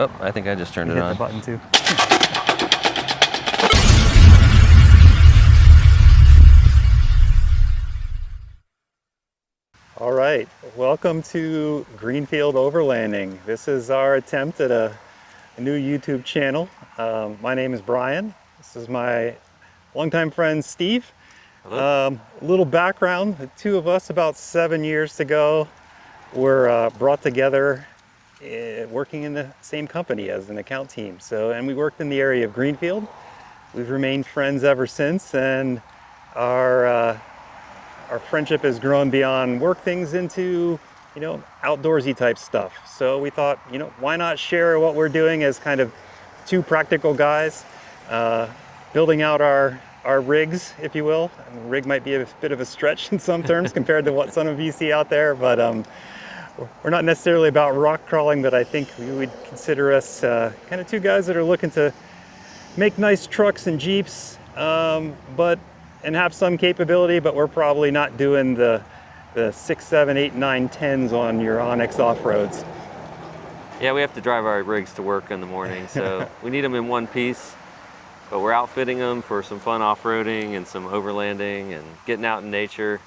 Oh, I think I just turned it on. Hit the button too. All right, welcome to Greenfield Overlanding. This is our attempt at a new YouTube channel. My name is Brian. This is my longtime friend Steve. Hello. A little background, the two of us about 7 years ago were brought together working in the same company as an account team. And we worked in the area of Greenfield. We've remained friends ever since, and our friendship has grown beyond work things into, outdoorsy type stuff. So we thought, why not share what we're doing as kind of two practical guys, building out our rigs, if you will. And rig might be a bit of a stretch in some terms compared to what some of you see out there, but we're not necessarily about rock crawling, but I think we would consider us kind of two guys that are looking to make nice trucks and Jeeps, and have some capability, but we're probably not doing the 6, 7, 8, 9, 10s on your Onyx off-roads. Yeah, we have to drive our rigs to work in the morning, so we need them in one piece, but we're outfitting them for some fun off-roading and some overlanding and getting out in nature,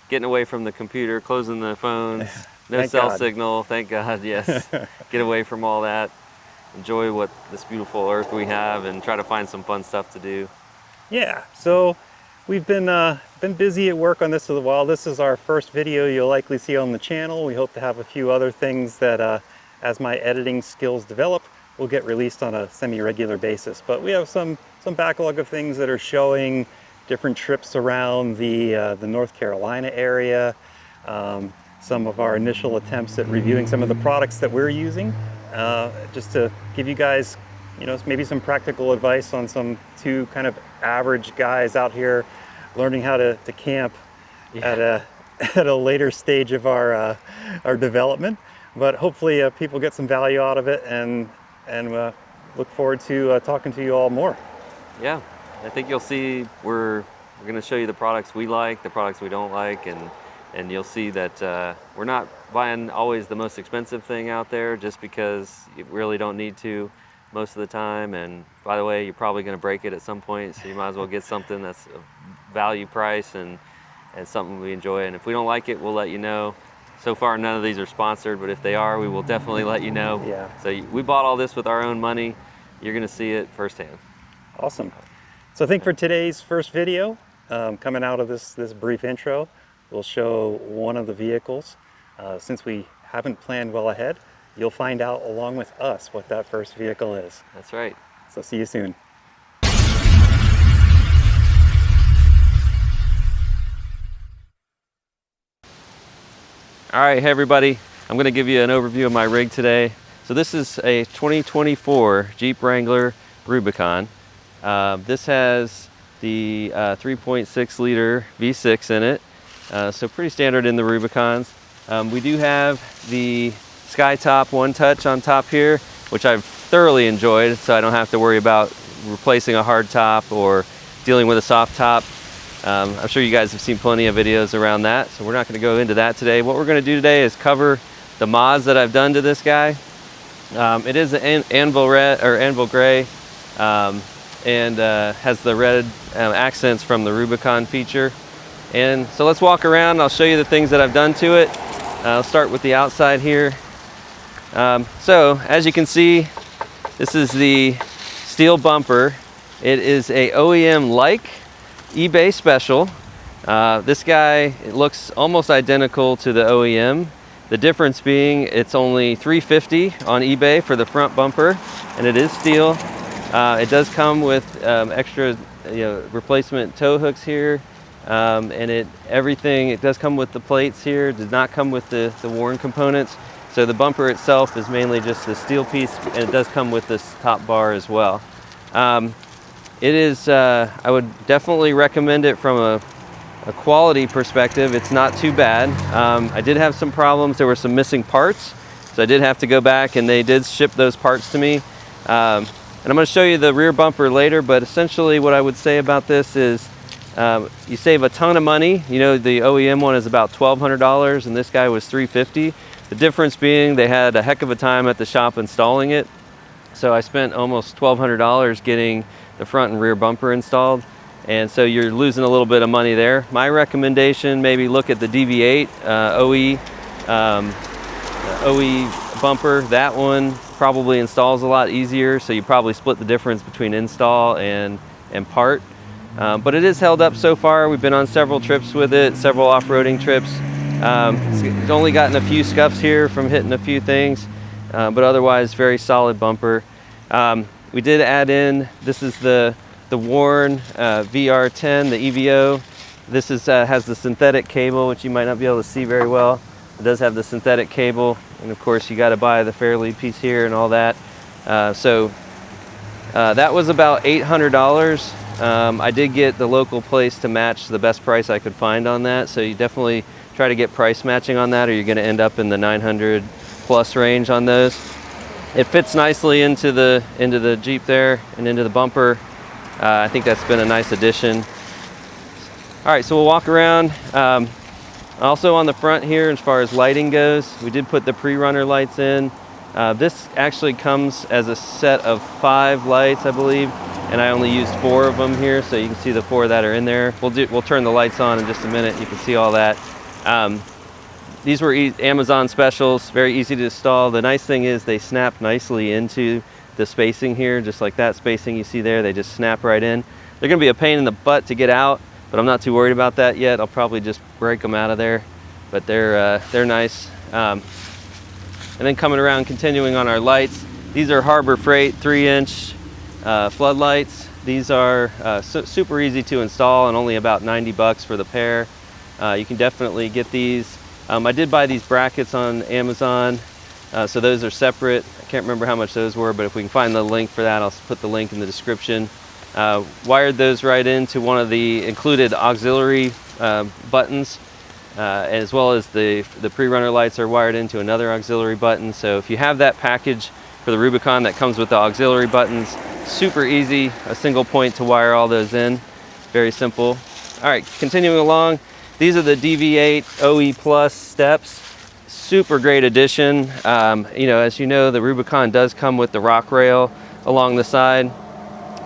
getting away from the computer, closing the phones, no cell signal, thank God, yes. Get away from all that, enjoy what this beautiful earth we have, and try to find some fun stuff to do. Yeah, so we've been busy at work on this for a while. This is our first video you'll likely see on the channel. We hope to have a few other things that, as my editing skills develop, will get released on a semi-regular basis. But we have some backlog of things that are showing different trips around the North Carolina area, some of our initial attempts at reviewing some of the products that we're using, just to give you guys maybe some practical advice on some two kind of average guys out here learning how to camp at a later stage of our development. But hopefully people get some value out of it, and look forward to talking to you all more. Yeah, I think you'll see we're going to show you the products we like, the products we don't like, and you'll see that we're not buying always the most expensive thing out there just because you really don't need to most of the time. And by the way, you're probably going to break it at some point, so you might as well get something that's a value price and something we enjoy. And if we don't like it, we'll let you know. So far, none of these are sponsored, but if they are, we will definitely let you know. Yeah. So we bought all this with our own money. You're going to see it firsthand. Awesome. So I think for today's first video, coming out of this brief intro, we'll show one of the vehicles. Since we haven't planned well ahead, you'll find out along with us what that first vehicle is. That's right. So see you soon. All right, hey everybody. I'm going to give you an overview of my rig today. So this is a 2024 Jeep Wrangler Rubicon. This has the 3.6 liter V6 in it, so pretty standard in the Rubicons. We do have the Skytop One Touch on top here, which I've thoroughly enjoyed, so I don't have to worry about replacing a hard top or dealing with a soft top. I'm sure you guys have seen plenty of videos around that, so we're not going to go into that today. What we're going to do today is cover the mods that I've done to this guy. It is an anvil red or anvil gray, and has the red accents from the Rubicon feature. And so let's walk around. I'll show you the things that I've done to it. I'll start with the outside here. So as you can see, this is the steel bumper. It is a OEM-like eBay special. This guy, it looks almost identical to the OEM. The difference being it's only $350 on eBay for the front bumper, and it is steel. It does come with extra replacement tow hooks here, and it does come with the plates here. It does not come with the worn components. So the bumper itself is mainly just the steel piece, and it does come with this top bar as well. It is, I would definitely recommend it from a quality perspective. It's not too bad. I did have some problems. There were some missing parts, so I did have to go back, and they did ship those parts to me. And I'm going to show you the rear bumper later, but essentially what I would say about this is you save a ton of money. The OEM one is about $1,200, and this guy was $350. The difference being they had a heck of a time at the shop installing it. So I spent almost $1,200 getting the front and rear bumper installed, and so you're losing a little bit of money there. My recommendation, maybe look at the DV8 OE bumper. That one probably installs a lot easier, so you probably split the difference between install and part. But it is held up so far. We've been on several trips with it, several off-roading trips. It's only gotten a few scuffs here from hitting a few things, but otherwise very solid bumper. We did add in, this is the worn VR10, the EVO. This is has the synthetic cable, which you might not be able to see very well. It does have the synthetic cable, and of course you got to buy the Fairlead piece here and all that. That was about $800. I did get the local place to match the best price I could find on that, so you definitely try to get price matching on that, or you're going to end up in the 900 plus range on those. It fits nicely into the Jeep there and into the bumper. I think that's been a nice addition. All right, so we'll walk around. Also on the front here, as far as lighting goes, we did put the pre-runner lights in. This actually comes as a set of 5 lights, I believe, and I only used 4 of them here, so you can see the 4 that are in there. We'll turn the lights on in just a minute. You can see all that. These were Amazon specials, very easy to install. The nice thing is they snap nicely into the spacing here, just like that spacing you see there. They just snap right in. They're gonna be a pain in the butt to get out, but I'm not too worried about that yet. I'll probably just break them out of there, but they're nice. And then coming around, continuing on our lights, these are Harbor Freight 3-inch floodlights. These are super easy to install and only about 90 bucks for the pair. You can definitely get these. I did buy these brackets on Amazon, so those are separate. I can't remember how much those were, but if we can find the link for that, I'll put the link in the description. Wired those right into one of the included auxiliary buttons, as well as the pre-runner lights are wired into another auxiliary button. So if you have that package for the Rubicon that comes with the auxiliary buttons, super easy, a single point to wire all those in. Very simple. All right, continuing along, these are the DV8 OE Plus steps. Super great addition. As you know, the Rubicon does come with the rock rail along the side,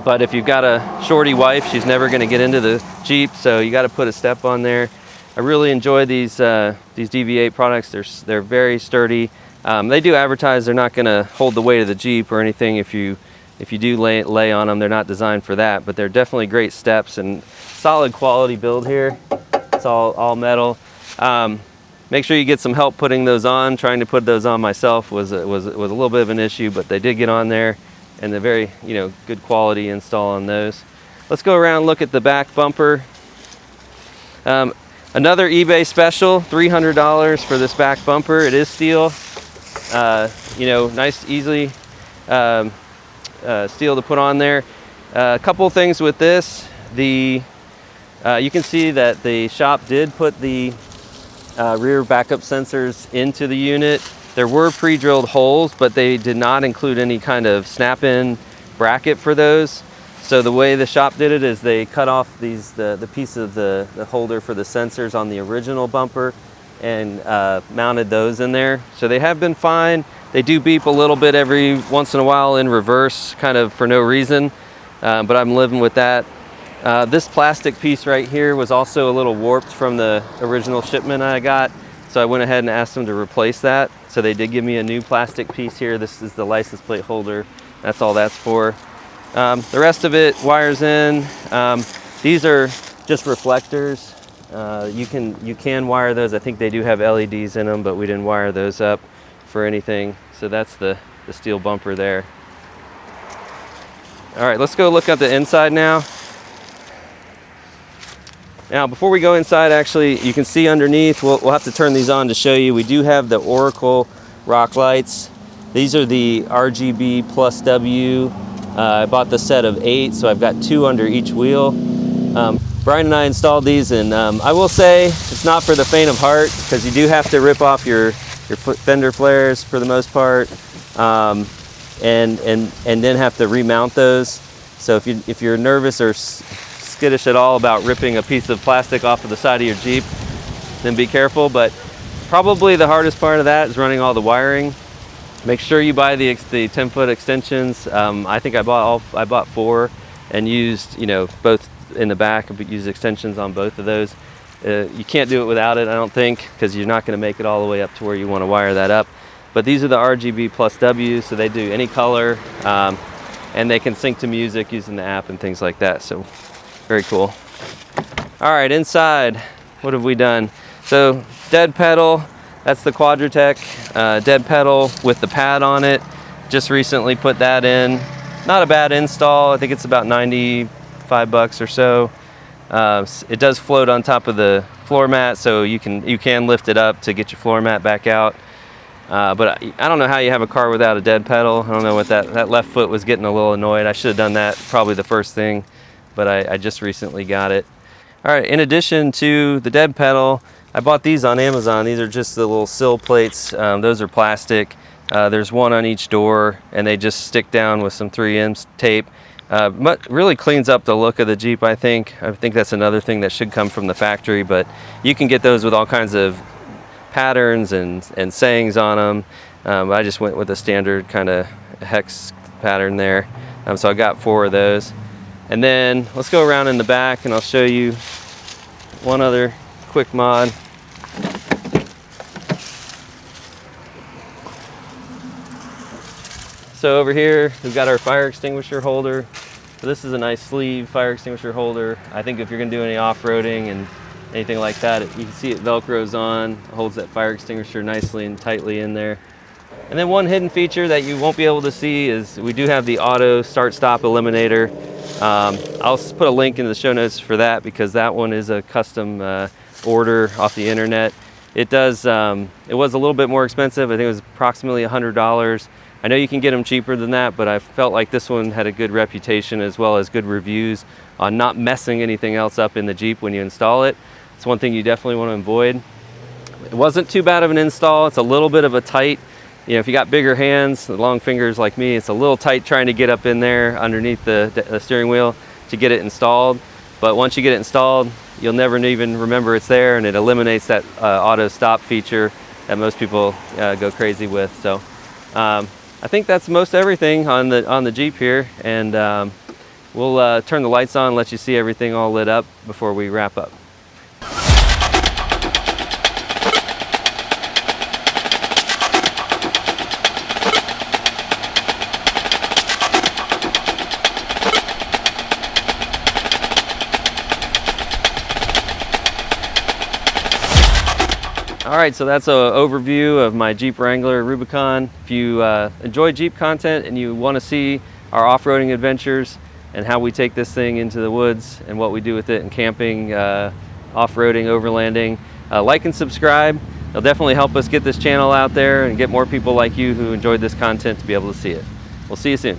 but if you've got a shorty wife, she's never going to get into the Jeep, so you got to put a step on there. I really enjoy these DV8 products. They're very sturdy. They do advertise they're not going to hold the weight of the Jeep or anything. If you do lay on them, they're not designed for that, but they're definitely great steps and solid quality build here. It's all metal. Make sure you get some help putting those on. Trying to put those on myself was a little bit of an issue, but they did get on there, and the very good quality install on those. Let's go around and look at the back bumper. Another eBay special, $300 for this back bumper. It is steel. Nice, easily steel to put on there. A couple things with this. You can see that the shop did put the rear backup sensors into the unit. There were pre-drilled holes, but they did not include any kind of snap-in bracket for those. So the way the shop did it is they cut off the piece of the holder for the sensors on the original bumper and mounted those in there. So they have been fine. They do beep a little bit every once in a while in reverse, kind of for no reason, but I'm living with that. This plastic piece right here was also a little warped from the original shipment I got, so I went ahead and asked them to replace that. So they did give me a new plastic piece here. This is the license plate holder. That's all that's for. The rest of it wires in. These are just reflectors. You can wire those. I think they do have LEDs in them, but we didn't wire those up for anything. So that's the steel bumper there. All right, let's go look at the inside now. Now, before we go inside, actually, you can see underneath, we'll have to turn these on to show you. We do have the Oracle rock lights. These are the RGB plus W. I bought the set of 8, so I've got 2 under each wheel. Brian and I installed these, and I will say it's not for the faint of heart, because you do have to rip off your fender flares for the most part, and then have to remount those. So if you're nervous or skittish at all about ripping a piece of plastic off of the side of your Jeep, then be careful. But probably the hardest part of that is running all the wiring. Make sure you buy the 10-foot extensions. I think I bought 4 and used, both in the back, but used extensions on both of those. You can't do it without it, I don't think, because you're not going to make it all the way up to where you want to wire that up. But these are the RGB plus W, so they do any color, and they can sync to music using the app and things like that. So very cool. All right, inside, what have we done? So dead pedal. That's the Quadratec dead pedal with the pad on it. Just recently put that in. Not a bad install. I think it's about $95 or so. It does float on top of the floor mat, so you can lift it up to get your floor mat back out. But I don't know how you have a car without a dead pedal. I don't know what that left foot was getting a little annoyed. I should have done that probably the first thing, but I just recently got it. All right, in addition to the dead pedal, I bought these on Amazon. These are just the little sill plates. Those are plastic. There's one on each door, and they just stick down with some 3M tape. Really cleans up the look of the Jeep, I think. I think that's another thing that should come from the factory, but you can get those with all kinds of patterns and sayings on them. I just went with a standard kind of hex pattern there. So I got 4 of those. And then let's go around in the back and I'll show you one other quick mod. So over here, we've got our fire extinguisher holder. So this is a nice sleeve fire extinguisher holder. I think if you're gonna do any off-roading and anything like that, you can see it velcros on, holds that fire extinguisher nicely and tightly in there. And then one hidden feature that you won't be able to see is we do have the auto start-stop eliminator. I'll put a link in the show notes for that because that one is a custom order off the internet. It was a little bit more expensive. I think it was approximately $100. I know you can get them cheaper than that, but I felt like this one had a good reputation as well as good reviews on not messing anything else up in the Jeep when you install it. It's one thing you definitely want to avoid. It wasn't too bad of an install. It's a little bit of a tight, if you got bigger hands, long fingers like me, it's a little tight trying to get up in there underneath the steering wheel to get it installed. But once you get it installed, you'll never even remember it's there, and it eliminates that auto stop feature that most people go crazy with. So I think that's most everything on the Jeep here, and we'll turn the lights on and let you see everything all lit up before we wrap up. All right, so that's an overview of my Jeep Wrangler Rubicon. If you enjoy Jeep content and you want to see our off-roading adventures and how we take this thing into the woods and what we do with it in camping, off-roading, overlanding, like and subscribe. It'll definitely help us get this channel out there and get more people like you who enjoyed this content to be able to see it. We'll see you soon.